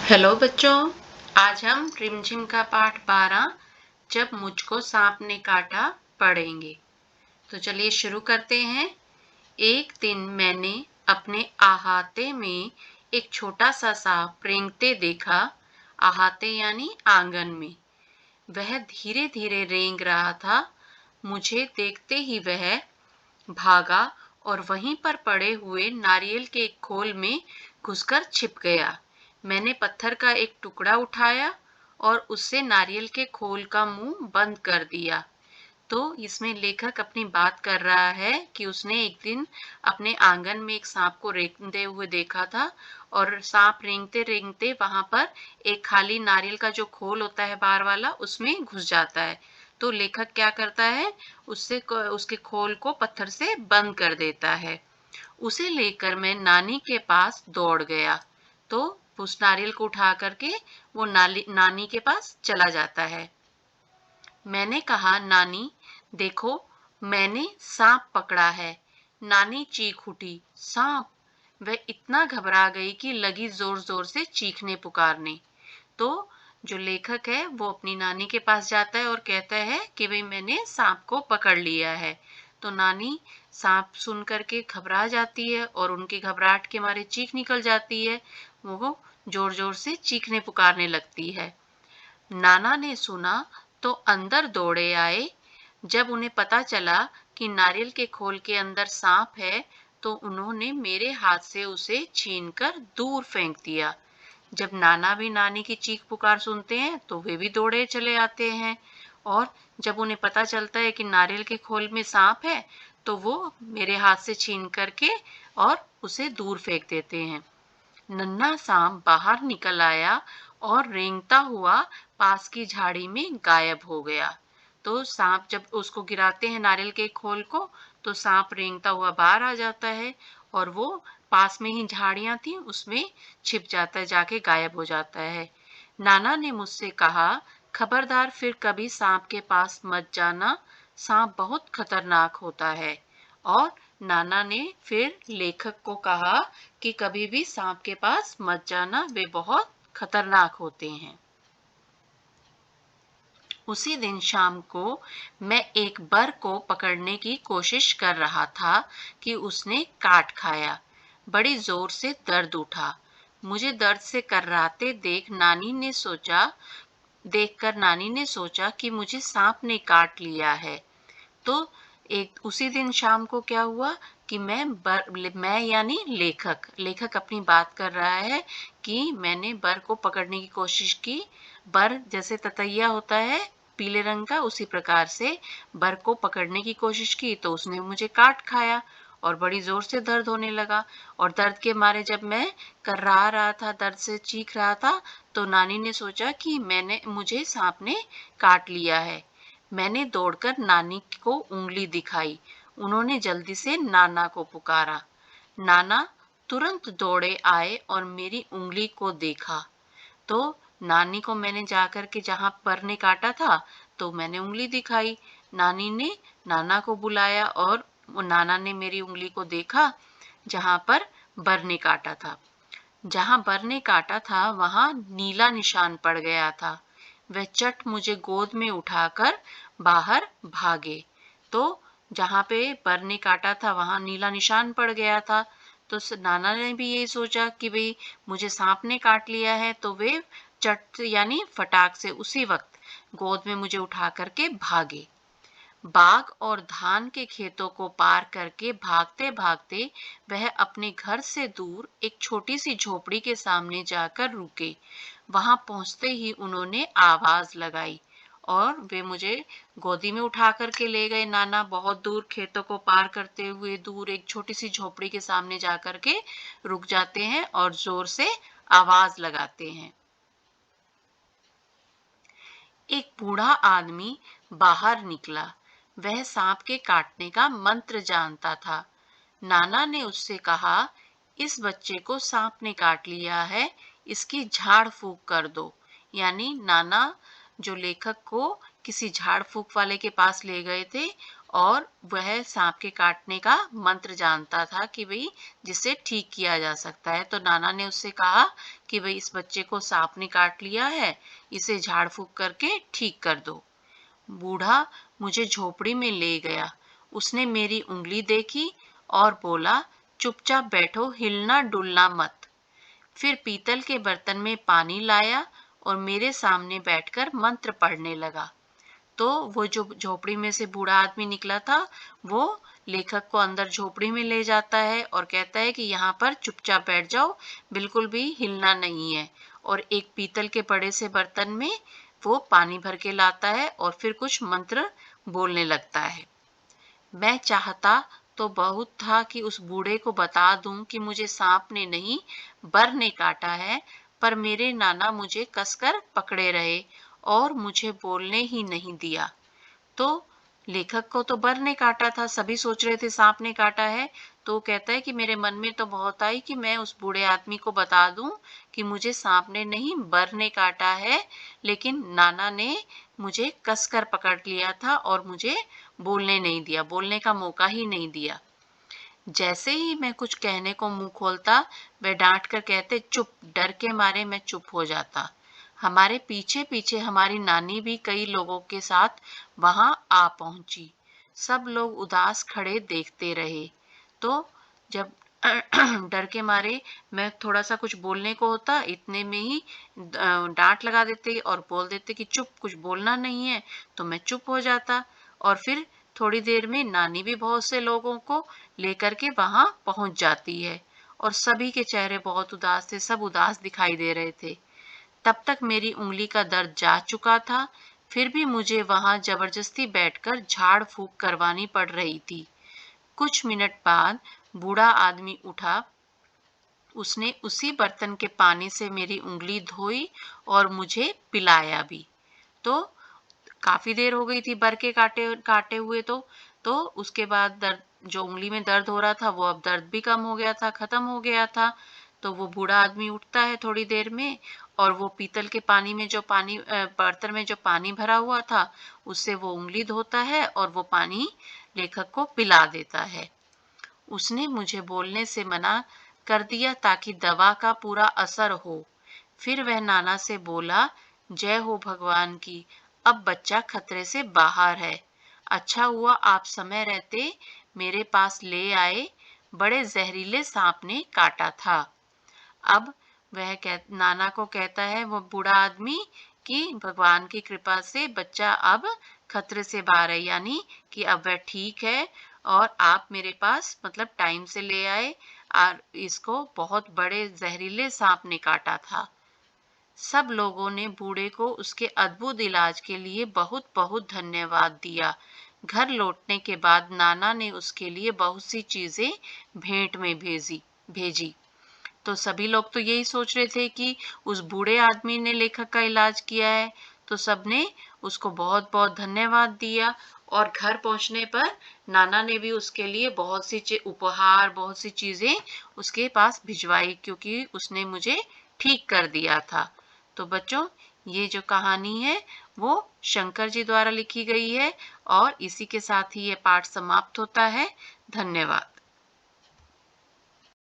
Hello बच्चों, आज हम रिमझिम का पाठ 12 जब मुझको सांप ने काटा पढ़ेंगे। तो चलिए शुरू करते हैं। एक दिन मैंने अपने अहाते में एक छोटा सा सांप रेंगते देखा। अहाते यानी आंगन में। वह धीरे धीरे रेंग रहा था। मुझे देखते ही वह भागा और वहीं पर पड़े हुए नारियल के एक खोल में घुसकर छिप गया। मैंने पत्थर का एक टुकड़ा उठाया और उससे नारियल के खोल का मुंह बंद कर दिया। तो इसमें लेखक अपनी बात कर रहा है कि उसने एक दिन अपने आंगन में एक सांप को रेंगते हुए देखा था और सांप रेंगते रेंगते वहां पर एक खाली नारियल का जो खोल होता है बाहर वाला उसमें घुस जाता है। तो लेखक क्या करता है, उसके खोल को पत्थर से बंद कर देता है। उसे लेकर मैं नानी के पास दौड़ गया। तो उस नारियल को उठा करके वो नानी के पास चला जाता है। मैंने कहा, नानी देखो, मैंने सांप पकड़ा है। नानी चीख उठी, सांप! वह इतना घबरा गई कि लगी जोर जोर से चीखने पुकारने। तो जो लेखक है वो अपनी नानी के पास जाता है और कहता है कि भाई मैंने सांप को पकड़ लिया है। तो नानी सांप सुन करके घबरा जाती है और उनकी घबराहट के मारे चीख निकल जाती है। वो जोर जोर से चीखने पुकारने लगती है। नाना ने सुना तो अंदर दौड़े आए। जब उन्हें पता चला कि नारियल के खोल के अंदर सांप है तो उन्होंने मेरे हाथ से उसे छीनकर दूर फेंक दिया। जब नाना भी नानी की चीख पुकार सुनते हैं तो वे भी दौड़े चले आते हैं। और जब उन्हें पता चलता है कि नारियल के खोल में सांप है तो वो मेरे हाथ से छीन करके और उसे दूर फेंक देते हैं। नन्हा सांप बाहर निकल आया और रेंगता हुआ पास की झाड़ी में गायब हो गया। तो सांप जब उसको गिराते हैं नारियल के खोल को तो सांप रेंगता हुआ बाहर आ जाता है और वो पास में ही झाड़ियां थी उसमें छिप जाता है, जाके गायब हो जाता है। नाना ने मुझसे कहा, खबरदार फिर कभी सांप के पास मत जाना, सांप बहुत खतरनाक होता है। और नाना ने फिर लेखक को कहा कि कभी भी सांप के पास मत जाना, वे बहुत खतरनाक होते हैं। उसी दिन शाम को मैं एक बर को पकड़ने की कोशिश कर रहा था कि उसने काट खाया। बड़ी जोर से दर्द उठा। मुझे दर्द से कर्राते देखकर नानी ने सोचा कि मुझे सांप ने काट लिया है। तो एक उसी दिन शाम को क्या हुआ कि मैं यानी लेखक अपनी बात कर रहा है कि मैंने बर को पकड़ने की कोशिश की। बर जैसे ततैया होता है पीले रंग का, उसी प्रकार से बर को पकड़ने की कोशिश की तो उसने मुझे काट खाया और बड़ी जोर से दर्द होने लगा। और दर्द के मारे जब मैं कर्रा रहा था, दर्द से चीख रहा था, तो नानी ने सोचा कि मुझे सांप ने काट लिया है। मैंने दौड़कर नानी को उंगली दिखाई। उन्होंने जल्दी से नाना को पुकारा। नाना तुरंत दौड़े आए और मेरी उंगली को देखा। तो नानी को मैंने जाकर के जहां पर ने काटा था तो मैंने उंगली दिखाई। नानी ने नाना को बुलाया और नाना ने मेरी उंगली को देखा जहां पर बर ने काटा था। जहां बर ने काटा था वहां नीला निशान पड़ गया था। वह चट मुझे गोद में उठाकर बाहर भागे। तो जहां पे बर ने काटा था वहां नीला निशान पड़ गया था। तो नाना ने भी यही सोचा कि भाई मुझे सांप ने काट लिया है, तो वे चट यानी फटाक से उसी वक्त गोद में मुझे उठा करके भागे। बाग और धान के खेतों को पार करके भागते भागते वह अपने घर से दूर एक छोटी सी झोपड़ी के सामने जाकर रुके। वहां पहुंचते ही उन्होंने आवाज लगाई और वे मुझे गोदी में उठा करके ले गए। नाना बहुत दूर खेतों को पार करते हुए दूर एक छोटी सी झोपड़ी के सामने जाकर के रुक जाते हैं और जोर से आवाज लगाते हैं। एक बूढ़ा आदमी बाहर निकला। वह सांप के काटने का मंत्र जानता था। नाना ने उससे कहा, इस बच्चे को सांप ने काट लिया है, इसकी झाड़ फूक कर दो। यानी नाना जो लेखक को किसी झाड़ फूक वाले के पास ले गए थे और वह सांप के काटने का मंत्र जानता था कि भाई जिससे ठीक किया जा सकता है। तो नाना ने उससे कहा कि भाई इस बच्चे को सांप ने काट लिया है, इसे झाड़ फूक करके ठीक कर दो। बूढ़ा मुझे झोपड़ी में ले गया। उसने मेरी उंगली देखी और बोला, चुपचाप बैठो, हिलना डुलना मत। फिर पीतल के बर्तन में पानी लाया और मेरे सामने बैठकर मंत्र पढ़ने लगा। तो वो जो झोपड़ी में से बूढ़ा आदमी निकला था, वो लेखक को अंदर झोपड़ी में ले जाता है और कहता है कि यहाँ पर चुपचाप बैठ जाओ, बिल्कुल भी हिलना नहीं है। और एक पीतल के बड़े से बर्तन में वो पानी भर के लाता है और फिर कुछ मंत्र बोलने लगता है। मैं चाहता तो बहुत था कि उस बूढ़े को बता दूं कि मुझे सांप ने नहीं, बर ने काटा है, पर मेरे नाना मुझे कसकर पकड़े रहे और मुझे बोलने ही नहीं दिया। तो लेखक को तो बर ने काटा था, सभी सोच रहे थे सांप ने काटा है। तो वो कहता है कि मेरे मन में तो बहुत आई कि मैं उस बूढ़े आदमी को बता दूं कि मुझे सांप ने नहीं, बर ने काटा है, लेकिन नाना ने मुझे कसकर पकड़ लिया था और मुझे बोलने नहीं दिया, बोलने का मौका ही नहीं दिया। जैसे ही मैं कुछ कहने को मुंह खोलता, वे डांट कर कहते, चुप। डर के मारे मैं चुप हो जाता। हमारे पीछे पीछे हमारी नानी भी कई लोगों के साथ वहां आ पहुंची। सब लोग उदास खड़े देखते रहे। तो जब डर के मारे मैं थोड़ा सा कुछ बोलने को होता, इतने में ही डांट लगा देते और बोल देते कि चुप, कुछ बोलना नहीं है। तो मैं चुप हो जाता और फिर थोड़ी देर में नानी भी बहुत से लोगों को लेकर के वहां पहुंच जाती है और सभी के चेहरे बहुत उदास थे, सब उदास दिखाई दे रहे थे। तब तक मेरी उंगली का दर्द जा चुका था, फिर भी मुझे वहां जबरदस्ती बैठकर झाड़ फूक करवानी पड़ रही थी। कुछ मिनट बाद बूढ़ा आदमी उठा। उसने उसी बर्तन के पानी से मेरी उंगली धोई और मुझे पिलाया भी। तो काफी देर हो गई थी बर के काटे काटे हुए। तो उसके बाद दर्द, जो उंगली में दर्द हो रहा था, वो अब दर्द भी कम हो गया था, खत्म हो गया था। तो वो बूढ़ा आदमी उठता है थोड़ी देर में और वो पीतल के पानी में जो पानी बर्तन में जो पानी भरा हुआ था, उससे वो उंगली धोता है और वो पानी लेखक को पिला देता है। उसने मुझे बोलने से मना कर दिया ताकि दवा का पूरा असर हो। फिर वह नाना से बोला, जय हो भगवान की, अब बच्चा खतरे से बाहर है। अच्छा हुआ आप समय रहते मेरे पास ले आए, बड़े जहरीले सांप ने काटा था। अब नाना को कहता है वो बूढ़ा आदमी कि भगवान की कृपा से बच्चा अब खतरे से बाहर है, यानी कि अब वह ठीक है और आप मेरे पास मतलब टाइम से ले आए और इसको बहुत बड़े जहरीले सांप ने काटा था। सब लोगों ने बूढ़े को उसके अद्भुत इलाज के लिए बहुत बहुत धन्यवाद दिया। घर लौटने के बाद नाना ने उसके लिए बहुत सी चीजें भेंट में भेजी। तो सभी लोग तो यही सोच रहे थे कि उस बूढ़े आदमी ने लेखक का इलाज किया है। तो सबने उसको बहुत बहुत धन्यवाद दिया और घर पहुंचने पर नाना ने भी उसके लिए बहुत सी उपहार, बहुत सी चीजें उसके पास भिजवाई, क्योंकि उसने मुझे ठीक कर दिया था। तो बच्चों, ये जो कहानी है वो शंकर जी द्वारा लिखी गई है और इसी के साथ ही ये पाठ समाप्त होता है। धन्यवाद।